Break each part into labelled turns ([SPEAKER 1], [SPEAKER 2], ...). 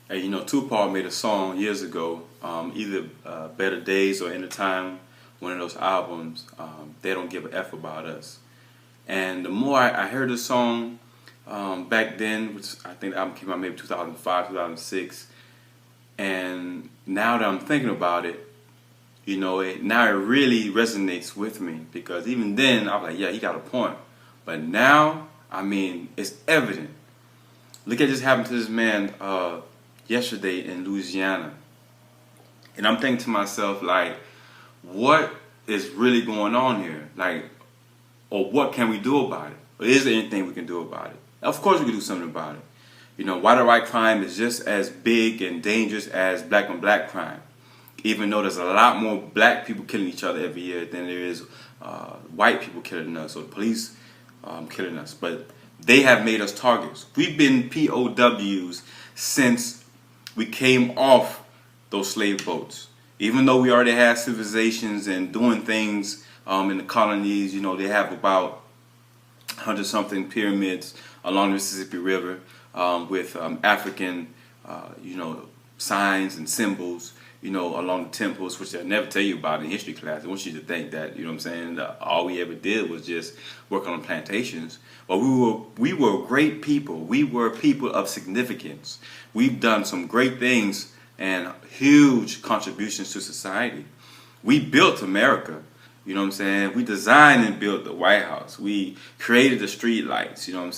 [SPEAKER 1] Hey, Tupac made a song years ago, either Better Days or In the Time, one of those albums, They Don't Give a F About Us. And the more I heard the song back then, which I think the album came out maybe 2005, 2006, and now that I'm thinking about it, now it really resonates with me because even then I was like, yeah, he got a point. But now, I mean, it's evident. Look at this happened to this man yesterday in Louisiana. And I'm thinking to myself, like, what is really going on here? Like, or what can we do about it? Or is there anything we can do about it? Of course we can do something about it. White on white crime is just as big and dangerous as black on black crime. Even though there's a lot more black people killing each other every year than there is white people killing us or the police killing us. But they have made us targets. We've been POWs since we came off those slave boats. Even though we already had civilizations and doing things in the colonies, they have about 100-something pyramids along the Mississippi River with African, signs and symbols, along the temples, which they'll never tell you about in history class. I want you to think that, all we ever did was just work on plantations. But we were great people. We were people of significance. We've done some great things and huge contributions to society. We built America. We designed and built the White House. We created the street lights. Even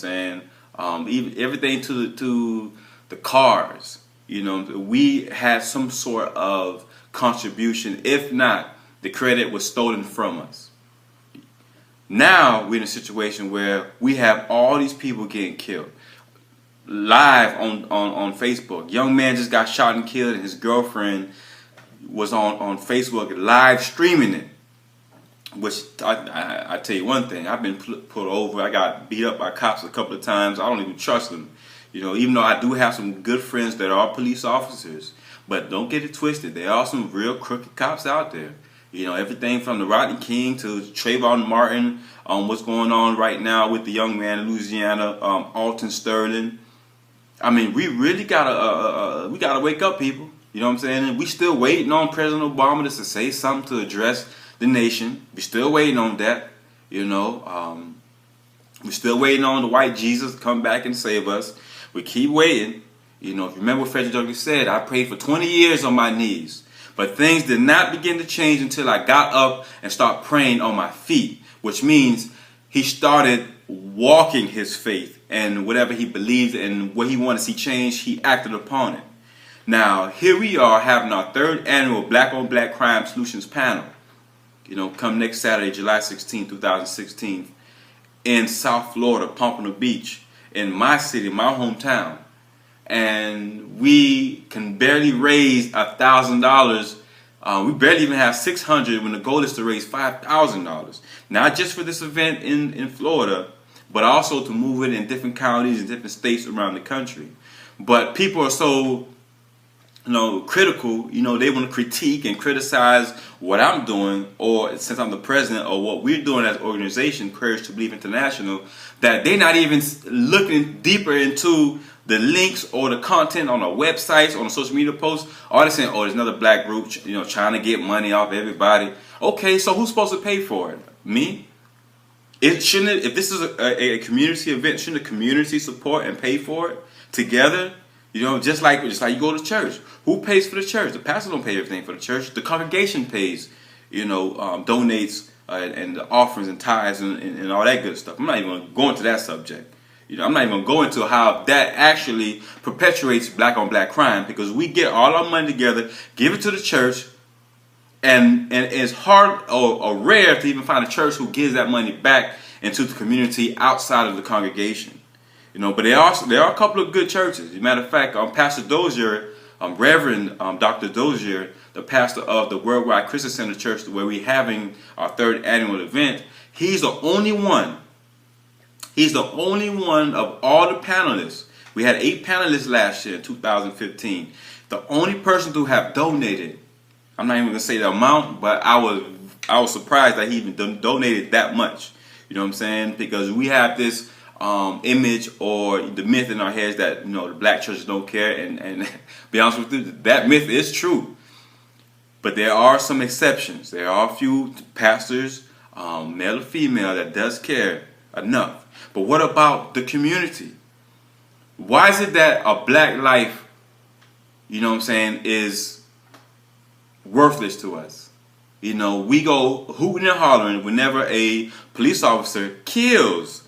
[SPEAKER 1] everything to the cars. We had some sort of contribution. If not, the credit was stolen from us. Now we're in a situation where we have all these people getting killed. Live on Facebook. Young man just got shot and killed, and his girlfriend was on Facebook live streaming it. Which I tell you one thing, I've been pulled over. I got beat up by cops a couple of times. I don't even trust them. Even though I do have some good friends that are police officers, but don't get it twisted. There are some real crooked cops out there. Everything from the Rodney King to Trayvon Martin, what's going on right now with the young man in Louisiana, Alton Sterling. I mean, we really gotta wake up, people. You know what I'm saying? And we still waiting on President Obama to say something to address the nation. We still waiting on that. We're still waiting on the white Jesus to come back and save us. We keep waiting. If you remember what Frederick Douglass said, I prayed for 20 years on my knees. But things did not begin to change until I got up and started praying on my feet, which means he started walking his faith, and whatever he believed and what he wanted to see change, he acted upon it. Now, here we are having our third annual Black on Black Crime Solutions panel. Come next Saturday, July 16, 2016, in South Florida, Pompano Beach, in my city, my hometown. And we can barely raise $1,000. We barely even have $600 when the goal is to raise $5,000. Not just for this event in Florida, but also to move it in different counties and different states around the country. But people are so critical, they want to critique and criticize what I'm doing, or since I'm the president, or what we're doing as an organization, Courage to Believe International, that they're not even looking deeper into the links or the content on our websites, on the social media posts. All they're saying, there's another black group, trying to get money off everybody. Okay, so who's supposed to pay for it? Me? If this is a community event, shouldn't the community support and pay for it together? Just like you go to church. Who pays for the church? The pastor don't pay everything for the church. The congregation pays, donates and the offerings and tithes and all that good stuff. I'm not even going to go into that subject. I'm not even going to go into how that actually perpetuates black on black crime, because we get all our money together, give it to the church, and it's hard or rare to even find a church who gives that money back into the community outside of the congregation. But there are a couple of good churches. As a matter of fact, Pastor Dozier, Reverend Dr. Dozier, the pastor of the Worldwide Christian Center Church, where we're having our third annual event, he's the only one. He's the only one of all the panelists. We had 8 panelists last year in 2015. The only person to have donated, I'm not even going to say the amount, but I was surprised that he even donated that much. You know what I'm saying? Because we have this image or the myth in our heads that the black churches don't care, and be honest with you, that myth is true. But there are some exceptions. There are a few pastors, male or female, that does care enough. But what about the community? Why is it that a black life, is worthless to us? We go hooting and hollering whenever a police officer kills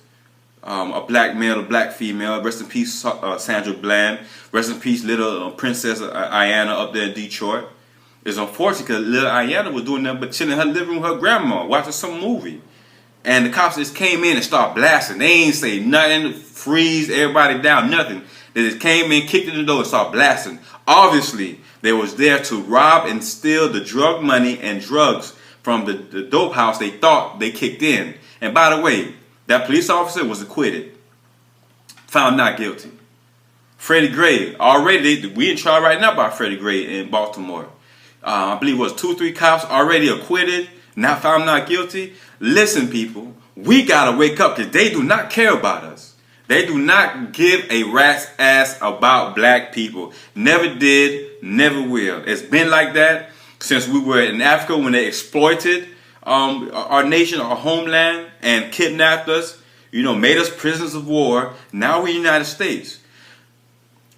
[SPEAKER 1] a black male or black female. Rest in peace, Sandra Bland. Rest in peace, little Princess Ayanna up there in Detroit. It's unfortunate because little Ayanna was doing nothing but chilling in her living room with her grandma, watching some movie. And the cops just came in and started blasting. They ain't say nothing, freeze everybody down, nothing. They just came in, kicked in the door, and started blasting. Obviously, they was there to rob and steal the drug money and drugs from the dope house they thought they kicked in. And by the way, that police officer was acquitted, found not guilty. Freddie Gray, already, we in trial right now by Freddie Gray in Baltimore. I believe it was 2 or 3 cops already acquitted, not found not guilty. Listen, people, we gotta wake up because they do not care about us. They do not give a rat's ass about black people. Never did, never will. It's been like that since we were in Africa when they exploited our nation, our homeland, and kidnapped us, made us prisoners of war. Now we're in the United States.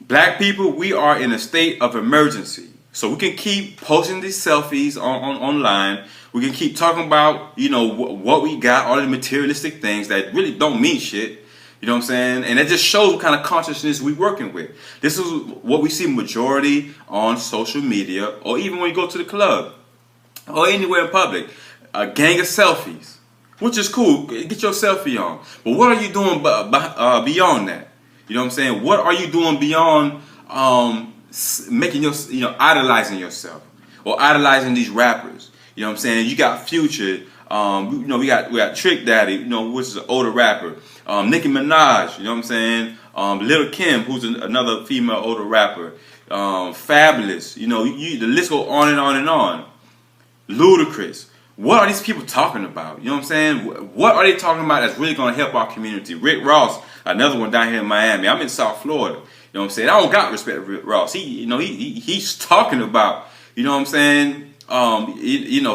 [SPEAKER 1] Black people, we are in a state of emergency. So we can keep posting these selfies online. We can keep talking about, what we got, all the materialistic things that really don't mean shit. You know what I'm saying? And it just shows what kind of consciousness we're working with. This is what we see majority on social media, or even when you go to the club, or anywhere in public. A gang of selfies, which is cool. Get your selfie on. But what are you doing beyond that? You know what I'm saying? What are you doing beyond making idolizing yourself or idolizing these rappers? You know what I'm saying? You got Future. We got Trick Daddy, which is an older rapper. Nicki Minaj, you know what I'm saying? Lil' Kim, who's another female older rapper. Fabulous, the list goes on and on and on. Ludacris. What are these people talking about? You know what I'm saying? What are they talking about that's really going to help our community? Rick Ross, another one down here in Miami. I'm in South Florida. You know what I'm saying? I don't got respect for Rick Ross. He's talking about, you know what I'm saying?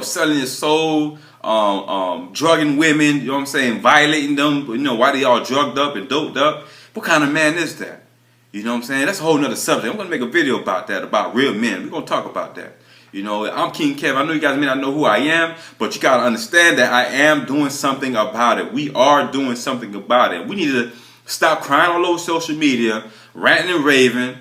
[SPEAKER 1] Selling his soul, drugging women, you know what I'm saying? Violating them, why they all drugged up and doped up. What kind of man is that? You know what I'm saying? That's a whole nother subject. I'm going to make a video about that, about real men. We're going to talk about that. I'm King Kevin. I know you guys may not know who I am, but you got to understand that I am doing something about it. We are doing something about it. We need to stop crying all over social media, ranting and raving,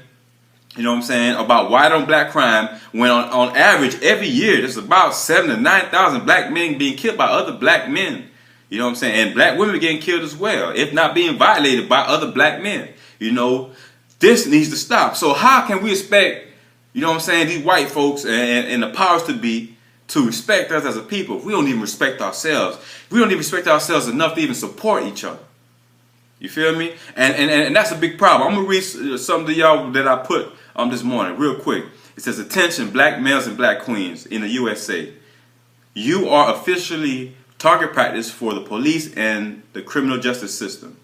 [SPEAKER 1] you know what I'm saying, about white on black crime, when on average every year there's about 7,000 to 9,000 black men being killed by other black men. You know what I'm saying? And black women getting killed as well, if not being violated by other black men. This needs to stop. So how can we expect, these white folks and the powers to be to respect us as a people if we don't even respect ourselves? We don't even respect ourselves enough to even support each other. You feel me? And that's a big problem. I'm going to read something to y'all that I put this morning real quick. It says, attention, black males and black queens in the USA. You are officially target practice for the police and the criminal justice system.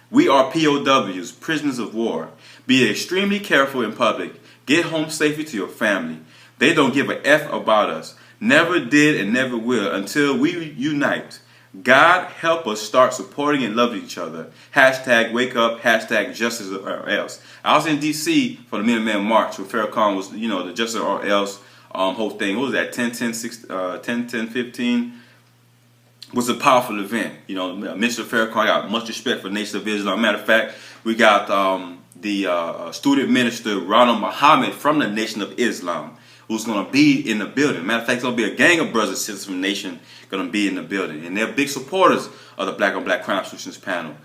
[SPEAKER 1] We are POWs, prisoners of war. Be extremely careful in public. Get home safely to your family. They don't give a F about us. Never did and never will until we unite. God help us start supporting and loving each other. Hashtag wake up, hashtag justice or else. I was in D.C. for the Minuteman March where Farrakhan was, the justice or else whole thing. What was that, 10-10-15? Was a powerful event. Mr. Farrakhan got much respect for the Nation of Islam. Matter of fact, we got the student minister Ronald Muhammad from the Nation of Islam, who's going to be in the building. Matter of fact, there's going to be a gang of brothers and sisters from the nation going to be in the building. And they're big supporters of the Black on Black Crime Solutions panel.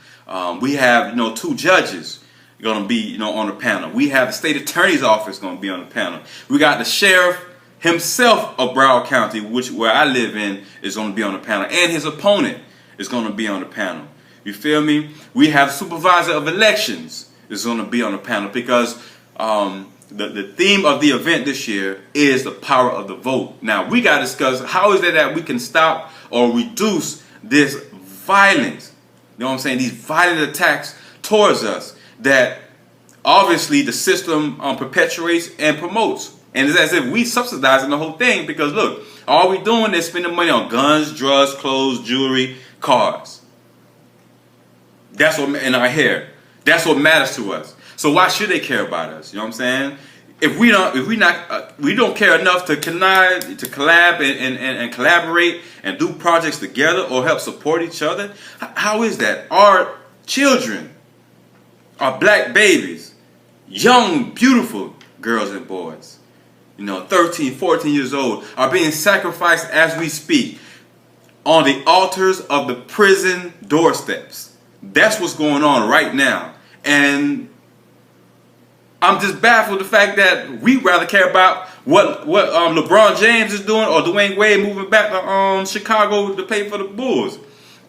[SPEAKER 1] We have, 2 judges going to be, on the panel. We have the state attorney's office going to be on the panel. We got the sheriff himself of Broward County, where I live in, is going to be on the panel. And his opponent is going to be on the panel. You feel me? We have the supervisor of elections is going to be on the panel because the theme of the event this year is the power of the vote. Now, we got to discuss how is it that we can stop or reduce this violence You know what I'm saying? These violent attacks towards us that obviously the system perpetuates and promotes. And it's as if we subsidizing the whole thing, because look, all we doing is spending money on guns, drugs, clothes, jewelry, cars. That's what, in our hair. That's what matters to us. So why should they care about us? You know what I'm saying? If we don't care enough to collab and collaborate and do projects together or help support each other, how is that? Our children, our black babies, young, beautiful girls and boys, 13, 14 years old, are being sacrificed as we speak on the altars of the prison doorsteps. That's what's going on right now. And I'm just baffled the fact that we rather care about what LeBron James is doing or Dwayne Wade moving back to Chicago to play for the Bulls.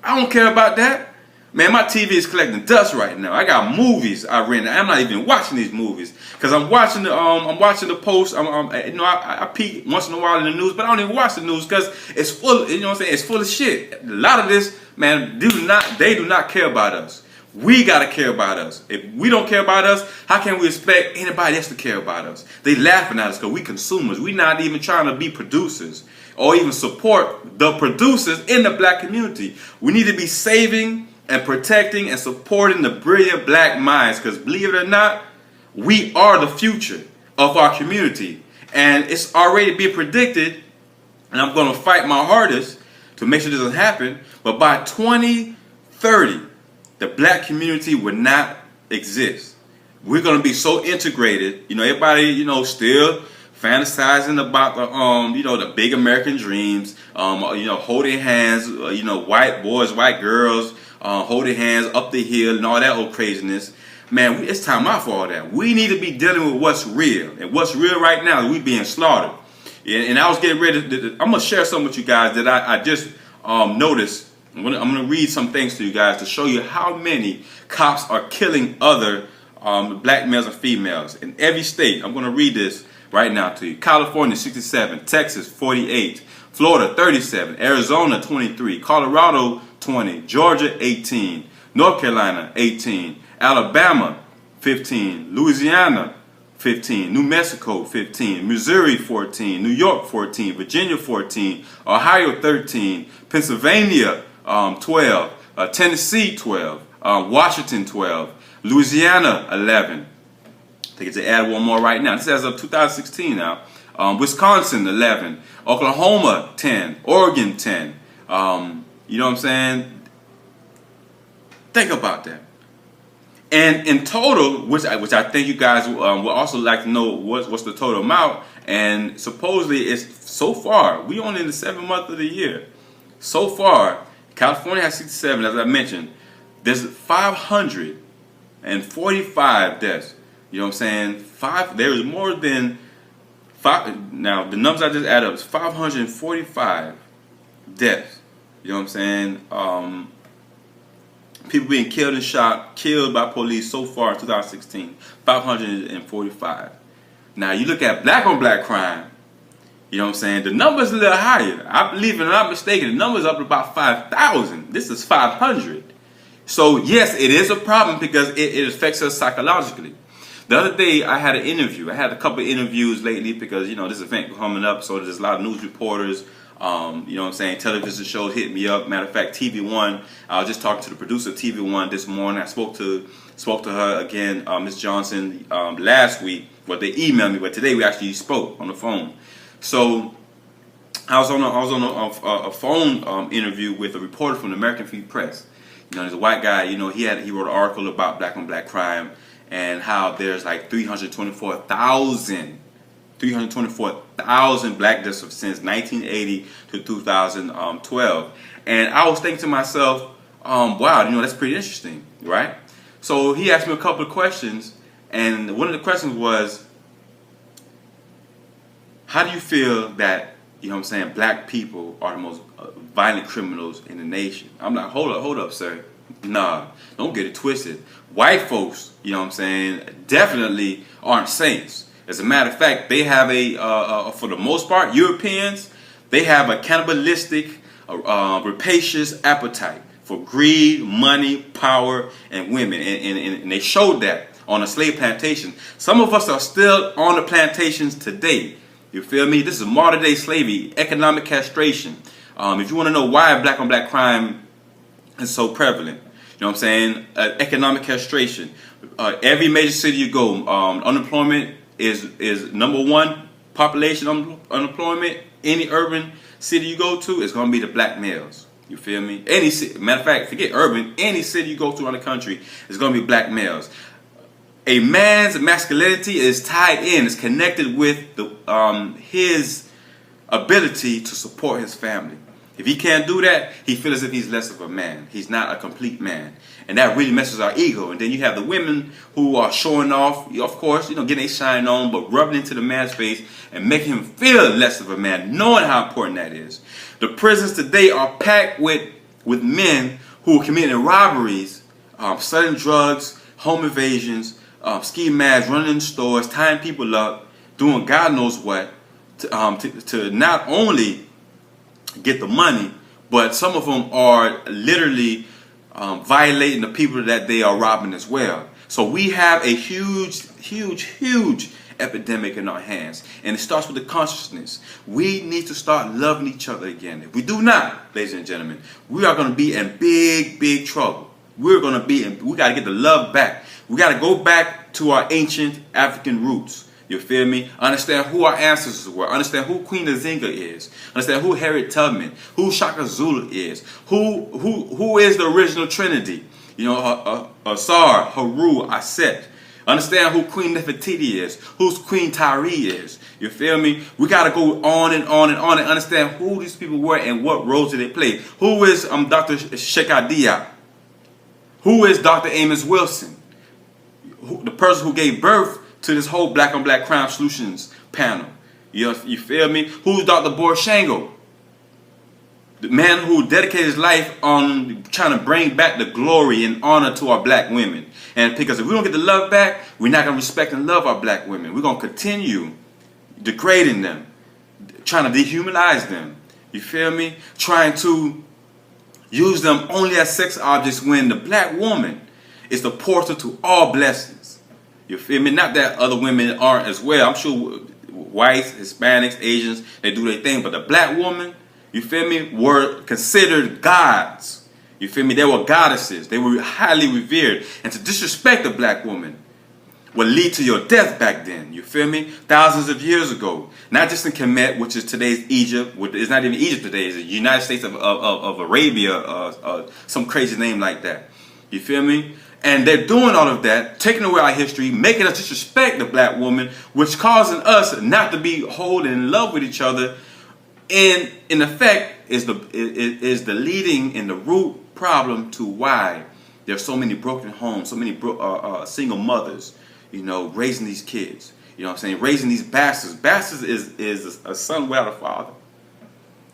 [SPEAKER 1] I don't care about that. Man, my TV is collecting dust right now. I got movies I rent. I'm not even watching these movies because I'm watching the post. I peek once in a while in the news, but I don't even watch the news because it's full. It's full of shit. A lot of this, man, they do not care about us. We gotta care about us. If we don't care about us, how can we expect anybody else to care about us? They laughing at us because we consumers. We not even trying to be producers or even support the producers in the black community. We need to be saving and protecting and supporting the brilliant black minds, because believe it or not, we are the future of our community. And it's already being predicted, and I'm going to fight my hardest to make sure this doesn't happen, but by 2030, the black community will not exist. We're going to be so integrated. Everybody, still fantasizing about the big American dreams, holding hands, white boys, white girls, holding hands up the hill and all that old craziness. Man, it's time out for all that. We need to be dealing with what's real. And what's real right now is we being slaughtered. And I was getting ready I'm going to share something with you guys that I just noticed. I'm going to read some things to you guys to show you how many cops are killing other black males and females in every state. I'm going to read this right now to you. California, 67. Texas, 48. Florida, 37. Arizona, 23. Colorado, 20. Georgia, 18. North Carolina, 18. Alabama, 15. Louisiana, 15. New Mexico, 15. Missouri, 14. New York, 14. Virginia, 14. Ohio, 13. Pennsylvania, 12. Tennessee, 12. Washington, 12. Louisiana, 11. I think it's to add one more right now. This is as of 2016 now. Wisconsin, 11. Oklahoma, 10. Oregon, 10. You know what I'm saying? Think about that. And in total, which I think you guys would also like to know what's the total amount. And supposedly, it's so far, we only in the 7th month of the year. So far, California has 67, as I mentioned. There's 545 deaths. You know what I'm saying? There is more than 5. Now, the numbers I just added up is 545 deaths. You know what I'm saying? People being killed and killed by police so far in 2016. 545. Now, you look at black on black crime. You know what I'm saying? The number's a little higher. I believe, if I'm not mistaken, the number's up to about 5,000. This is 500. So, yes, it is a problem because it affects us psychologically. The other day, I had an interview. I had a couple of interviews lately because, this event coming up, so there's a lot of news reporters, you know what I'm saying, television shows hit me up. Matter of fact, TV One, I was just talking to the producer of TV One this morning. I spoke to her again, Ms. Johnson, last week. Well, they emailed me, but today we actually spoke on the phone. So I was on a phone interview with a reporter from the American Free Press. There's a white guy. He wrote an article about black on black crime and how there's like 324,000 black deaths since 1980 to 2012. And I was thinking to myself, wow, that's pretty interesting, right? So he asked me a couple of questions, and one of the questions was, how do you feel that, black people are the most violent criminals in the nation? I'm like, hold up, sir. Nah, don't get it twisted. White folks, definitely aren't saints. As a matter of fact, they have for the most part, Europeans, they have a cannibalistic, rapacious appetite for greed, money, power, and women. And they showed that on a slave plantation. Some of us are still on the plantations today. You feel me? This is modern day slavery, economic castration. If you want to know why black on black crime is so prevalent, you know what I'm saying? Economic castration. Every major city you go, unemployment is number one. Population unemployment. Any urban city you go to is going to be the black males. You feel me? Any city, matter of fact, forget urban. Any city you go to in the country is going to be black males. A man's masculinity is tied in, is connected with his ability to support his family. If he can't do that, he feels as if he's less of a man. He's not a complete man. And that really messes our ego. And then you have the women who are showing off, of course, getting their shine on, but rubbing into the man's face and making him feel less of a man, knowing how important that is. The prisons today are packed with men who are committing robberies, selling drugs, home invasions, ski masks, running in stores, tying people up, doing God knows what, to not only get the money, but some of them are literally violating the people that they are robbing as well. So we have a huge epidemic in our hands, and it starts with the consciousness. We need to start loving each other again. If we do not, ladies and gentlemen, we are going to be in big trouble. We got to get the love back. We got to go back to our ancient African roots. You feel me? Understand who our ancestors were. Understand who Queen Nzinga is. Understand who Harriet Tubman, who Shaka Zulu is. Who is the original Trinity? Asar, Haru, Aset. Understand who Queen Nefertiti is. Who's Queen Tyree is. You feel me? We got to go on and on and on and understand who these people were and what roles did they play. Who is Dr. Shekadia? Who is Dr. Amos Wilson? The person who gave birth to this whole black on black crime solutions panel. You feel me? Who's Dr. Borshango? The man who dedicated his life on trying to bring back the glory and honor to our black women. And because if we don't get the love back, we're not going to respect and love our black women. We're going to continue degrading them, trying to dehumanize them. You feel me? Trying to use them only as sex objects when the black woman is the portal to all blessings. You feel me? Not that other women aren't as well. I'm sure whites, Hispanics, Asians, they do their thing. But the black woman, you feel me, were considered gods. You feel me? They were goddesses. They were highly revered. And to disrespect a black woman would lead to your death back then. You feel me? Thousands of years ago. Not just in Kemet, which is today's Egypt. It's not even Egypt today. It's the United States of Arabia. Some crazy name like that. You feel me? And they're doing all of that, taking away our history, making us disrespect the black woman, which causing us not to be holding in love with each other. And in effect, is the leading and the root problem to why there's so many broken homes, so many single mothers, raising these kids. You know what I'm saying? Raising these bastards. Bastards is a son without a father.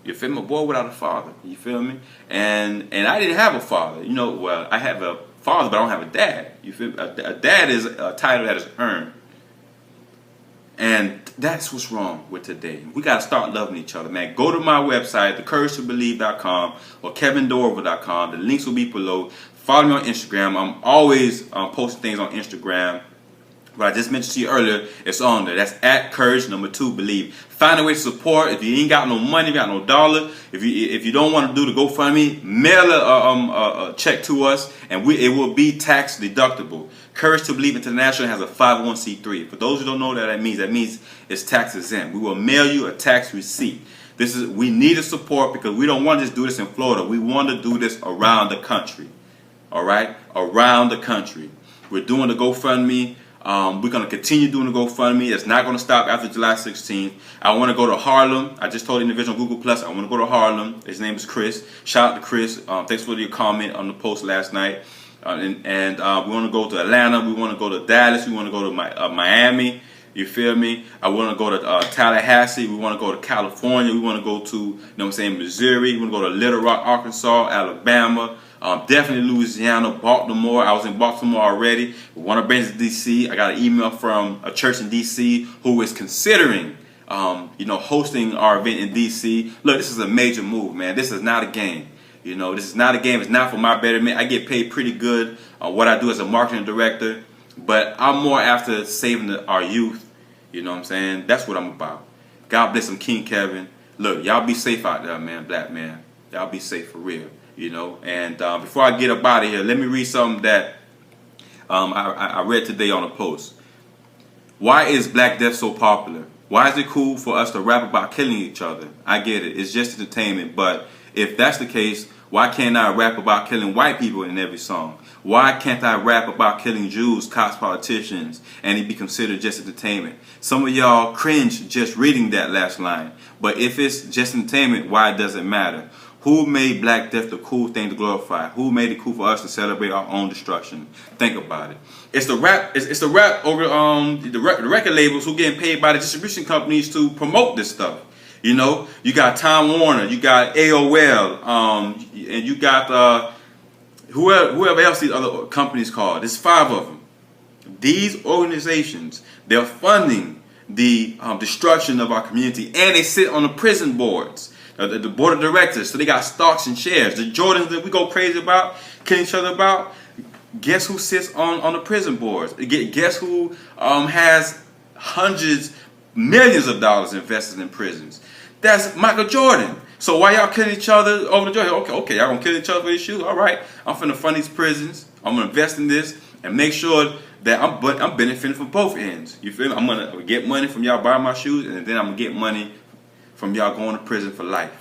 [SPEAKER 1] You feel me? A boy without a father. You feel me? And I didn't have a father. Well, I have a father, but I don't have a dad. You feel me? A dad is a title that is earned. And that's what's wrong with today. We got to start loving each other, man. Go to my website, thecouragetobelieve.com or kevindorival.com. The links will be below. Follow me on Instagram. I'm always posting things on Instagram. What I just mentioned to you earlier, it's on there. That's at courage2believe. Find a way to support. If you ain't got no money, got no dollar, if you don't want to do the GoFundMe, mail a check to us, and it will be tax deductible. Courage to Believe International has a 501c3. For those who don't know what that means it's tax exempt. We will mail you a tax receipt. We need a support because we don't want to just do this in Florida. We want to do this around the country. All right, around the country. We're doing the GoFundMe. We're going to continue doing the GoFundMe. It's not going to stop after July 16th. I want to go to Harlem. I just told the individual on Google+, I want to go to Harlem. His name is Chris. Shout out to Chris. Thanks for your comment on the post last night. And we want to go to Atlanta. We want to go to Dallas. We want to go to Miami. You feel me? I want to go to Tallahassee. We want to go to California. We want to go to, Missouri. We want to go to Little Rock, Arkansas, Alabama. Definitely Louisiana, Baltimore. I was in Baltimore already. We want to bring it to D.C. I got an email from a church in D.C. who is considering, hosting our event in D.C. Look, this is a major move, man. This is not a game. You know, this is not a game. It's not for my betterment. I get paid pretty good on what I do as a marketing director, but I'm more after saving our youth. You know what I'm saying? That's what I'm about. God bless him, King Kevin. Look, y'all be safe out there, man, black man. Y'all be safe for real, you know. And before I get up out of here, let me read something that I read today on a post. Why is Black Death so popular? Why is it cool for us to rap about killing each other? I get it. It's just entertainment. But if that's the case, why can't I rap about killing white people in every song? Why can't I rap about killing Jews, cops, politicians, and it be considered just entertainment? Some of y'all cringe just reading that last line. But if it's just entertainment, why does it matter? Who made Black Death the cool thing to glorify? Who made it cool for us to celebrate our own destruction? Think about it. It's the rap. It's the rap over the record labels who getting paid by the distribution companies to promote this stuff. You know, you got Time Warner, you got AOL, and you got whoever else these other companies called. There's 5 of them. These organizations, they're funding the destruction of our community, and they sit on the prison boards. The board of directors, so they got stocks and shares. The Jordans that we go crazy about, kill each other about, guess who sits on the prison boards? Guess who has hundreds, millions of dollars invested in prisons? That's Michael Jordan. So why y'all killing each other over the Jordan? Okay, y'all gonna kill each other for these shoes? All right, I'm finna fund these prisons. I'm gonna invest in this and make sure that I'm benefiting from both ends. You feel me? I'm gonna get money from y'all buying my shoes, and then I'm gonna get money from y'all going to prison for life.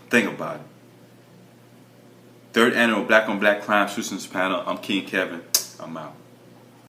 [SPEAKER 1] Think about it. 3rd annual Black on Black Crime Solutions Panel. I'm King Kevin. I'm out.